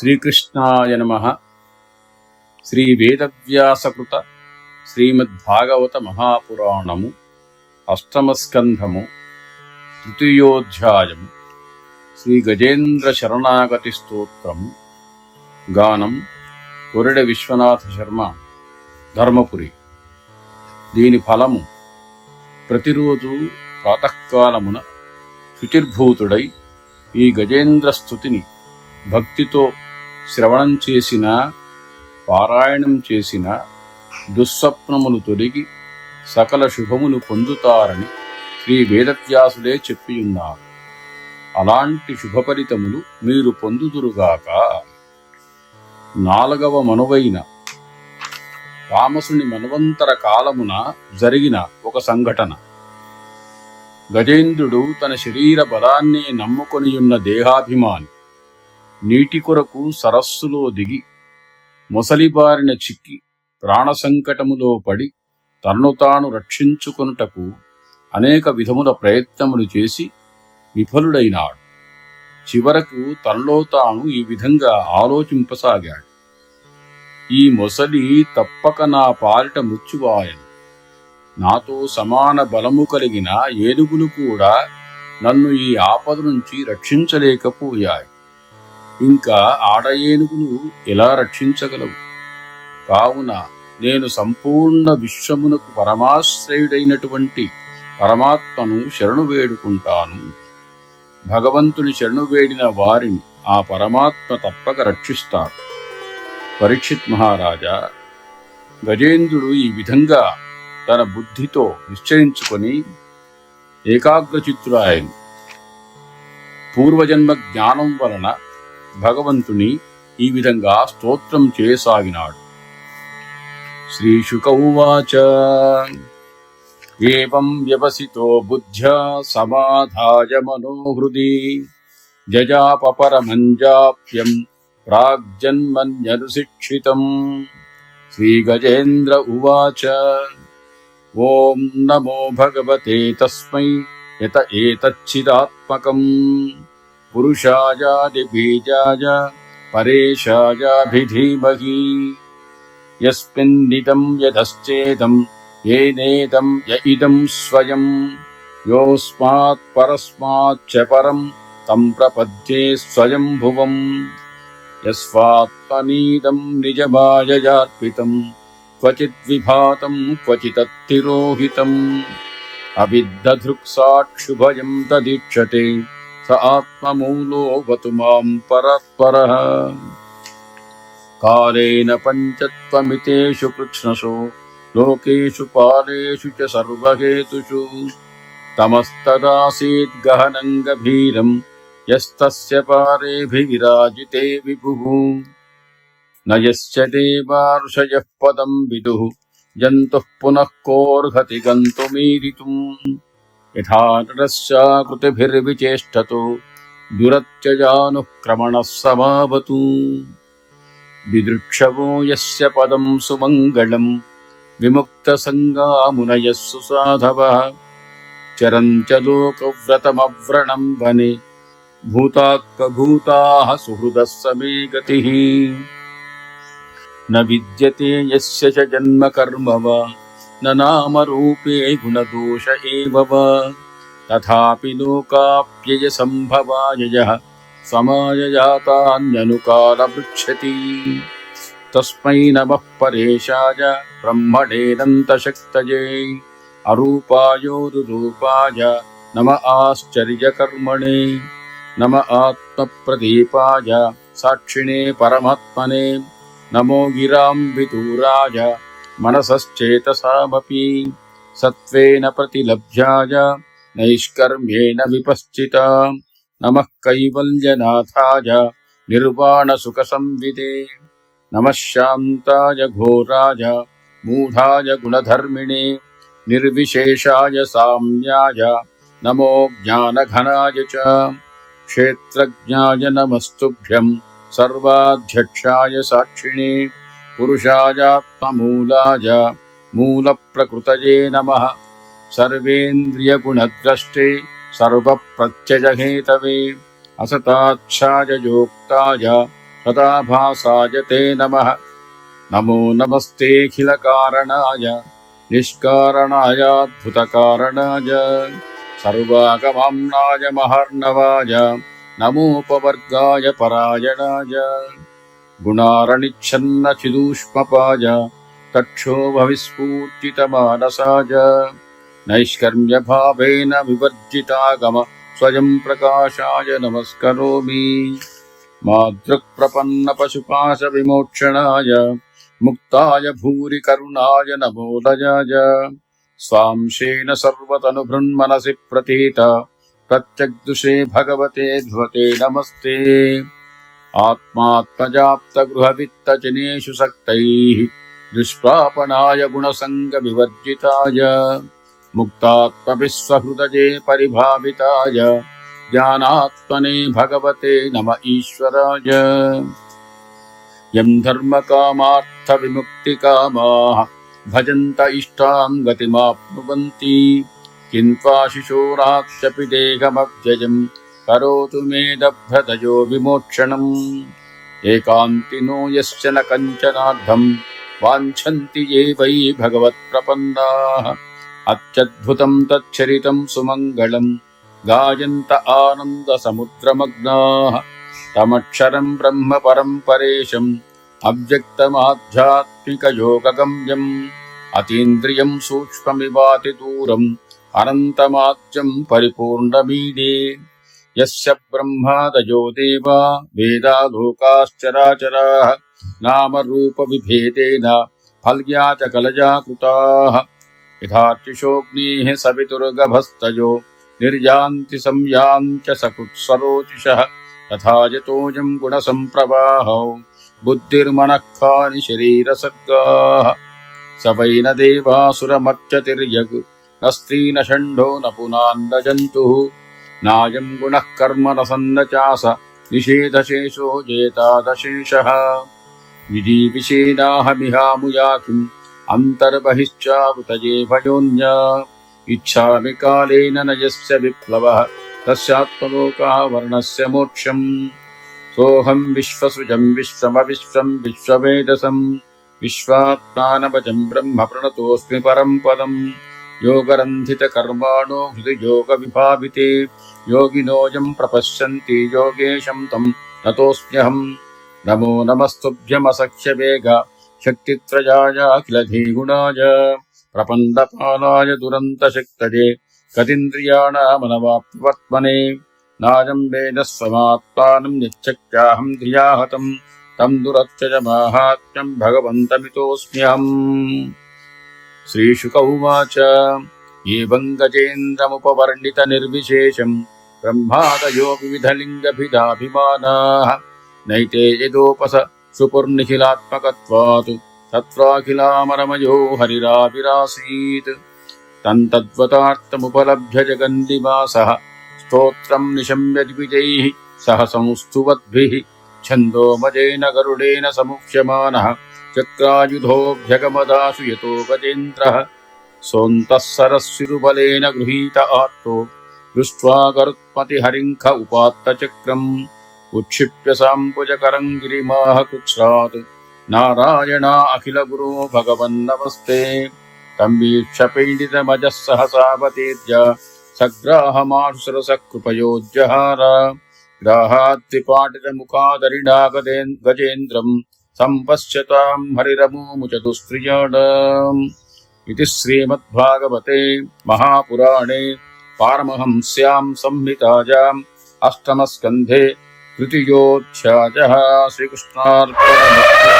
శ్రీకృష్ణాయ నమః. శ్రీ వేదవ్యాసకృత శ్రీమద్భాగవత మహాపురాణము అష్టమస్కంధము తృతీయోధ్యాయము. శ్రీ గజేంద్ర శరణాగతి స్తోత్రము. గానం కొరడ విశ్వనాథ శర్మ, ధర్మపురి. దీని ఫలము: ప్రతిరోజు ప్రాతకాలమున శుచిర్భూతుడై ఈ గజేంద్ర స్తుతిని భక్తితో శ్రవణం చేసిన, పారాయణం చేసిన దుస్వప్నములు తొలగి సకల శుభములు పొందుతారని శ్రీ వేదవ్యాసులే చెప్పియున్నారు. అలాంటి శుభఫలితములు మీరు పొందుదురుగాక. 4వ మనువైన తామసుని మన్వంతర కాలమున జరిగిన ఒక సంఘటన. గజేంద్రుడు తన శరీర బలాన్నే నమ్ముకొనియున్న దేహాభిమాని నీటి కొరకు సరస్సులో దిగి మొసలిబారిన చిక్కి ప్రాణసంకటములో పడి తన్ను తాను రక్షించుకొనుటకు అనేక విధముల ప్రయత్నములు చేసి విఫలుడైనాడు. చివరకు తనలో తాను ఈ విధంగా ఆలోచింపసాగాడు: ఈ మొసలి తప్పక నా పాలిట మృత్యువాయను. నాతో సమాన బలము కలిగిన ఏనుగులు కూడా నన్ను ఈ ఆపద నుంచి రక్షించలేకపోయాయి. ఇంకా ఆడ ఏనుగులు ఎలా రక్షించగలవు? కావున నేను సంపూర్ణ విశ్వమునకు పరమాశ్రయుడైనటువంటి పరమాత్మను శరణు వేడుకుంటాను. భగవంతుని శరణు వేడిన వారిని ఆ పరమాత్మ తప్పక రక్షిస్తాడు. పరీక్షిత్ మహారాజా, గజేంద్రుడు ఈ విధంగా తన బుద్ధితో నిశ్చయించుకొని ఏకాగ్రచిత్తుడాయను. పూర్వజన్మ జ్ఞానం వలన భగవంతుని ఈ విధంగా స్తోత్రం చేయసాగినాడు. శ్రీశుక ఉవాచ: ఏవం వ్యవసితో బుద్ధ్యా సమాధాయ మనోహృది జజాపపరమంజాప్యం ప్రాగ్జన్మన్యనుశిక్షితం. శ్రీగజేంద్ర ఉవాచ: ఓం నమో భగవతే తస్మై యత ఏతచ్చిదాత్మకం పురుషాయాదిబీజాయ పరేశాయాభిధీమహి యస్మిన్నిదం యదశ్చేదం ఏనేదం య ఇదం స్వయం యోస్మాత్ పరస్మాచ్చ పరం తం ప్రపద్యే స్వయంభువం యస్వాత్మనీదం నిజమాయయార్పితం క్వచిద్విభాతం క్వచితత్తిరోహితం అవిద్దధృక్సాక్షుభయం తదీక్షతే స ఆత్మమూలోవతు మాం పరస్పరః. కాలేన పంచత్వమితేషు కృత్స్నసో లోకేషు పాలేషు చ సర్వహేతుషు తమస్తదాసీద్ గహనం గభీరం యస్తస్య పారేభిరాజితే విభుః. న యస్య దేవార్షయః పదం విదుః జంతుః పునః కోర్హతి గంతుమీరితుం. యథా నరస్యాకృతిభిర్విచేష్టతో దురత్యజానుః క్రమణః సమావతు. విదృక్షవో యస్య పదం సుమంగళం విముక్తసంగా మునయః సుసాధవః. చరంచ లోకవ్రతమవ్రణం వనే భూతాత్మభూతాః సుహృదః సమే గతిః. న విద్యతే యస్య చ జన్మ కర్మ వా న నామరూపే గుణదోష ఏవ వా. తథాపి లోకాప్యయ సంభవాయ యః సమాయయాతాన్యనుకాలమృచ్ఛతి. తస్మై నమః పరేశాయ బ్రహ్మణేనంతశక్తయే అరూపాయోరురూపాయ నమ ఆశ్చర్యకర్మణే నమ ఆత్మప్రదీపాయ సాక్షిణే పరమాత్మనే నమో గిరాంబిదూరాయ మనసశ్చేతసామపి సత్వేన ప్రతిలభ్యాయ నైష్కర్మ్యేణ విపశ్చిత నమః కైవల్యనాథాయ నిర్వాణసుఖసంవిదే నమః శాంతాయ ఘోరాయ మూఢాయ గుణధర్మిణే నిర్విశేషాయ సామ్యాయ నమో జ్ఞానఘనాయ చ క్షేత్రజ్ఞాయ నమస్తుభ్యం సర్వాధ్యక్షాయ సాక్షిణే పురుషాయాత్మమూలాయ మూలప్రకృతయే నమః. సర్వేంద్రియగుణద్రష్టే సర్వప్రత్యయహేతవే असताच्छाययोक्ताय तथा भासाय ते नमः। नमो नमस्तेऽखिलकारणाय निष्कारणायाद्भुतकारणाय सर्वागमम्नाय महर्णवाय नमोपवर्गाय परायणाय गुणारणिच्छन्न चिदूष्मपाय तक्षोभविस्फूर्तितमानसाय नैष्कर्म्यभावेन विवर्जितागम स्वयं प्रकाशाय नमस्करोमि। मातृक्प्रपन्नपशुपाश विमोक्षणाय मुक्ताय भूरि करुणाय नमोदयाय स्वांशेन सर्वतनुभृन्मनसि प्रतीत प्रत्यग्दुषे भगवते ध्रुवते नमस्ते। आत्मात्मजाप्तगृहवित्तजनेषु सक्तैः दुष्प्रापणाय गुणसङ्गविवर्जिताय मुक्तात्मविश्वहृदये परिभाविताय ज्ञानात्मने भगवते नम ईश्वराय। यं धर्मकामार्थविमुक्तिकामाः भजन्त इष्टां गतिमाप्नुवन्ति किन्त्वाशिशोराक्षपि देहमव्ययम् करोतु मे दभ्रतयो विमोक्षणम्। एकान्तिनो यश्च न कञ्चनार्थम् वाञ्छन्ति ये वै भगवत्प्रपन्नाः अत्यद्भुतं तच्चरितं सुमङ्गलं गायन्त आनन्दसमुद्रमग्नाः तमक्षरं ब्रह्म परं परेशम् अव्यक्तमाध्यात्मिकयोगगम्यम् अतीन्द्रियं सूक्ष्ममिवातिदूरम् अनन्तमाद्यं परिपूर्णमीडे यस्य ब्रह्मादयो देवा वेदा लोकाश्चराचराः नामरूपविभेदेन फल्ग्याचकलजा कृताः यथार्चिषोऽग्नेः सवितुर्गभस्तयो निर्यान्ति संयान्ति सकृत्सरोचिषः तथा यतोऽयं गुणसम्प्रवाहो बुद्धिर्मनःखानि शरीरसर्गाः स वै न देवासुरमर्त्यतिर्यग् न स्त्री न षण्ढो न पुनान्न जन्तुः नायं गुणः कर्म न सन्न चास निषेधशेषो जेतादशेषः विधिविषेदाहमिहामुया किम् अन्तर्बहिश्चावृतये भयोऽन्या इच्छामि कालेन न यस्य विप्लवः तस्यात्मलोकः वर्णस्य मोक्षम्। सोऽहं विश्वसृजं विश्वमविश्वं विश्ववेदसं विश्वात्मानवचं ब्रह्म प्रणतोऽस्मि परं पदम्। योगरन्धितकर्माणो हृदि योगविभाविते योगिनोऽयं प्रपश्यन्ति योगेशं तं नतोऽस्म्यहम्। नमो नमस्तुभ्यमसख्यवेग शक्तित्रयाय अखिलधीगुणाय प्रपन्नपालाय दुरन्तशक्तये गतीन्द्रियाणामनवाप्तिवर्त्मने नायं वेद स्वमात्मानं यच्छक्त्याहं धिया हतं तं दुरत्यजमाहात्म्यं भगवन्तमितोऽस्म्यहम्। श्रीशुक उवाच एवं गजेन्द्रमुपवर्णितनिर्विशेषं ब्रह्मादयो विविधलिङ्गभिदाभिमानाः नैते यदोपस सुपुर्निखिलात्मकत्वात् तत्राखिलामरमयो हरिराविरासीत् तन्तद्वतार्थमुपलभ्य जगन्निवासः स्तोत्रं निशम्य द्विजैः सह संस्तुवद्भिः छन्दोमजेन गरुडेन समुह्यमानः चक्रायुधोऽभ्यगमदाशु यतो गजेन्द्रः सोऽन्तः सरस्विरुबलेन गृहीत आर्तो दृष्ट्वा गरुत्मतिहरिङ्ख उपात्तचक्रम् उक्षिप्य साम्बुजकरं गिरिमाह कुत्सात् नारायणा अखिलगुरो भगवन्नमस्ते तं वीक्ष्य पीडितमजः सहसावतीर्य सग्राहमाशुसरसः कृपयोज्जहार ग्राहाद्विपाटितमुखादरिणा गजेन्द्रं सम्पश्यतां हरिरमूमुच दुस्त्रियाणाम्। इति श्रीमद्भागवते महापुराणे पारमहंस्यां संहितायाम् अष्टमस्कन्धे तृतीयोऽध्यायः। श्रीकृष्णार्पणमस्तु।